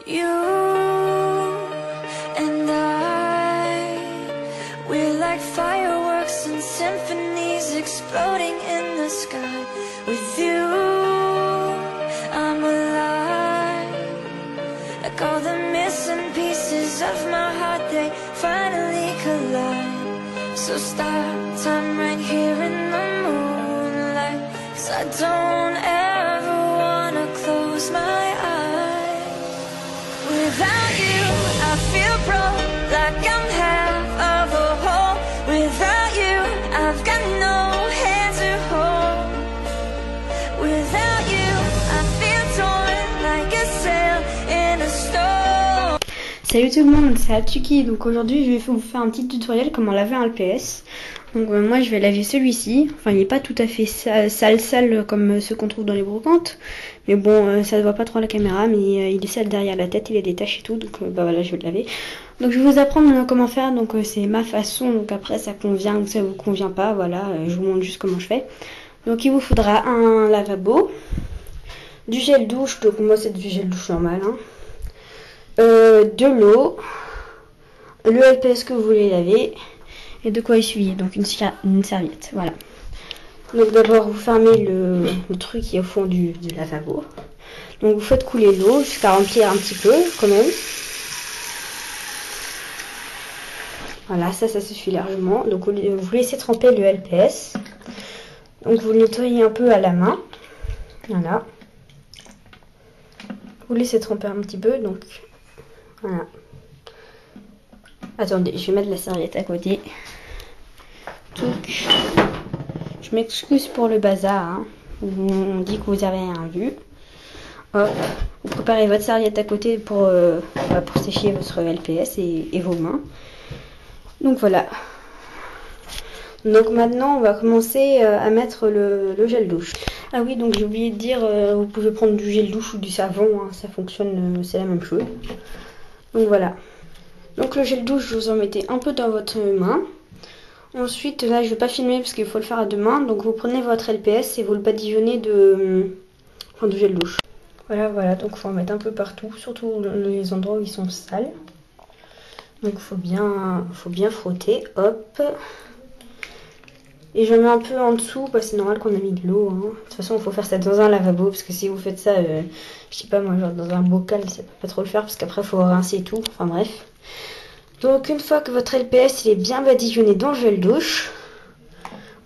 You and I, we're like fireworks and symphonies exploding in the sky. With you, I'm alive. Like all the missing pieces of my heart, they finally collide. So stop time right here in the moonlight, 'cause I don't ever wanna close my eyes. Without you, I feel broke, like I'm half of a whole. Without you, I've got no hand to hold. Without you, I feel torn like a sail in a storm. Salut tout le monde, c'est Atsuki. Donc aujourd'hui je vais vous faire un petit tutoriel comment laver un LPS. Donc moi je vais laver celui-ci. Enfin il n'est pas tout à fait sale comme ceux qu'on trouve dans les brocantes. Mais bon ça ne voit pas trop à la caméra, mais il est sale derrière la tête, il a des taches et tout. Donc bah voilà, je vais le laver. Donc je vais vous apprendre comment faire. Donc c'est ma façon. Donc après ça convient ou ça vous convient pas. Voilà, je vous montre juste comment je fais. Donc il vous faudra un lavabo, du gel douche. Donc moi c'est du gel douche normal, hein. De l'eau, le LPS que vous voulez laver et de quoi essuyer, donc une serviette, voilà. Donc d'abord vous fermez le truc qui est au fond du lavabo. Donc vous faites couler l'eau jusqu'à remplir un petit peu quand même. Voilà, ça suffit largement. Donc vous laissez tremper le LPS. Donc vous le nettoyez un peu à la main. Voilà. Vous laissez tremper un petit peu, donc voilà. Attendez, je vais mettre la serviette à côté. Donc, je m'excuse pour le bazar, hein. On dit que vous avez rien vu. Hop, vous préparez votre serviette à côté pour sécher votre LPS et vos mains. Donc voilà. Donc maintenant, on va commencer à mettre le gel douche. Ah oui, donc j'ai oublié de dire, vous pouvez prendre du gel douche ou du savon, hein, ça fonctionne, c'est la même chose. Donc voilà. Donc le gel douche, vous en mettez un peu dans votre main. Ensuite, là je vais pas filmer parce qu'il faut le faire à deux mains. Donc vous prenez votre LPS et vous le badigeonnez de gel douche. Voilà, donc il faut en mettre un peu partout, surtout les endroits où ils sont sales. Donc il faut bien frotter, hop. Et je mets un peu en dessous, parce que c'est normal qu'on a mis de l'eau, hein. De toute façon, il faut faire ça dans un lavabo, parce que si vous faites ça, je sais pas moi, genre dans un bocal, ça peut pas trop le faire, parce qu'après, il faut rincer tout. Enfin bref. Donc, une fois que votre LPS il est bien badigeonné dans le gel douche,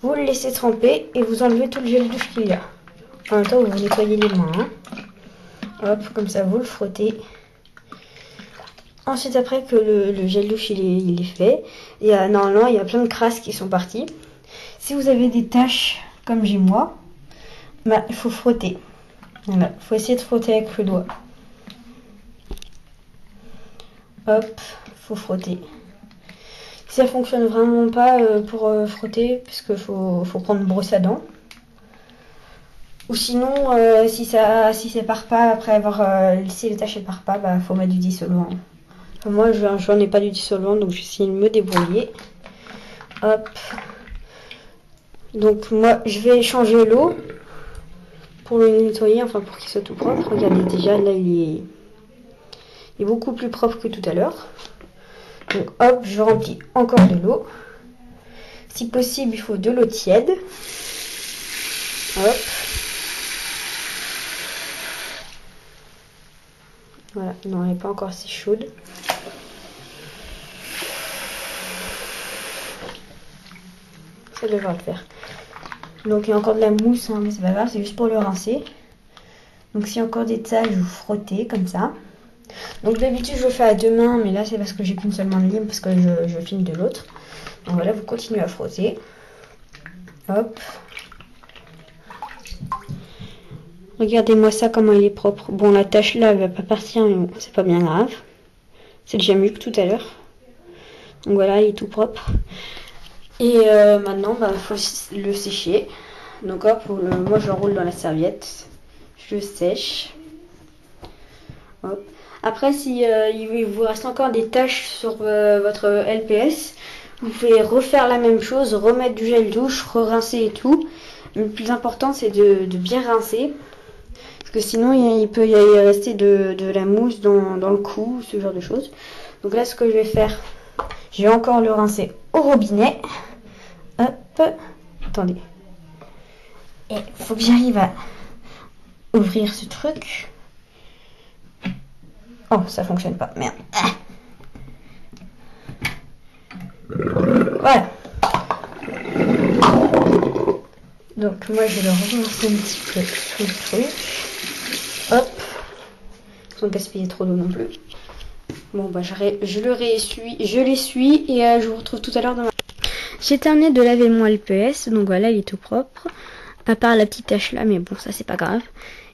vous le laissez tremper et vous enlevez tout le gel douche qu'il y a. En même temps, vous nettoyez les mains, hein. Hop, comme ça, vous le frottez. Ensuite, après que le gel douche il est fait, normalement, il y a plein de crasses qui sont parties. Si vous avez des taches comme j'ai moi, bah, il faut frotter. Voilà, il faut essayer de frotter avec le doigt. Hop, il faut frotter. Si ça fonctionne vraiment pas pour frotter, puisque faut prendre une brosse à dents. Ou sinon, si ça part pas après avoir laissé les taches et part pas, bah faut mettre du dissolvant. Moi, j'en ai pas du dissolvant, donc je vais essayer de me débrouiller. Hop. Donc moi je vais changer l'eau pour le nettoyer, enfin pour qu'il soit tout propre. Regardez, déjà là il est beaucoup plus propre que tout à l'heure. Donc hop, je remplis encore de l'eau. Si possible il faut de l'eau tiède. Hop. Voilà, non elle n'est pas encore assez chaude. Ça devrait le faire. Donc il y a encore de la mousse, hein, mais c'est pas grave, c'est juste pour le rincer. Donc s'il y a encore des taches, vous frottez comme ça. Donc d'habitude je le fais à deux mains, mais là c'est parce que j'ai qu'une seule main de libre, parce que je filme de l'autre. Donc voilà, vous continuez à frotter. Hop. Regardez-moi ça, comment il est propre. Bon, la tache là, elle va pas partir, mais bon, c'est pas bien grave. C'est déjà mieux que tout à l'heure. Donc voilà, il est tout propre. Et maintenant, bah, faut le sécher. Donc hop, moi je roule dans la serviette. Je sèche. Hop. Après, si il vous reste encore des taches sur votre LPS, vous pouvez refaire la même chose, remettre du gel douche, re-rincer et tout. Le plus important, c'est de bien rincer. Parce que sinon il peut y rester de la mousse dans le cou, ce genre de choses. Donc là, ce que je vais faire, je vais encore le rincer au robinet. Hop, attendez. Et il faut que j'arrive à ouvrir ce truc. Oh, ça fonctionne pas, merde. Voilà. Donc moi je vais le relancer un petit peu sous le truc. Hop. Sans gaspiller trop d'eau non plus. Bon bah je l'essuie et je vous retrouve tout à l'heure dans ma... J'ai terminé de laver mon LPS, donc voilà, il est tout propre. À part la petite tache là, mais bon, ça c'est pas grave.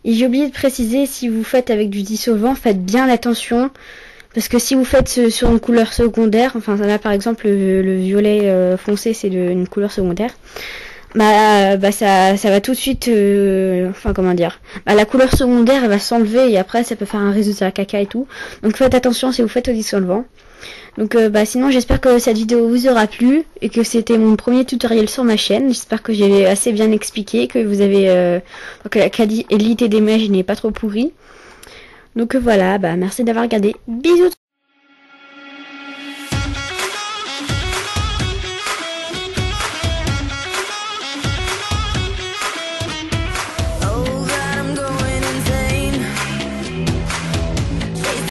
Et j'ai oublié de préciser, si vous faites avec du dissolvant, faites bien attention. Parce que si vous faites sur une couleur secondaire, enfin là par exemple le violet foncé c'est une couleur secondaire, bah ça va tout de suite, enfin comment dire, la couleur secondaire elle va s'enlever et après ça peut faire un résultat caca et tout. Donc faites attention si vous faites au dissolvant. Donc sinon j'espère que cette vidéo vous aura plu et que c'était mon premier tutoriel sur ma chaîne. J'espère que j'ai assez bien expliqué, que vous avez que la qualité des images n'est pas trop pourrie. Donc voilà, merci d'avoir regardé. Bisous.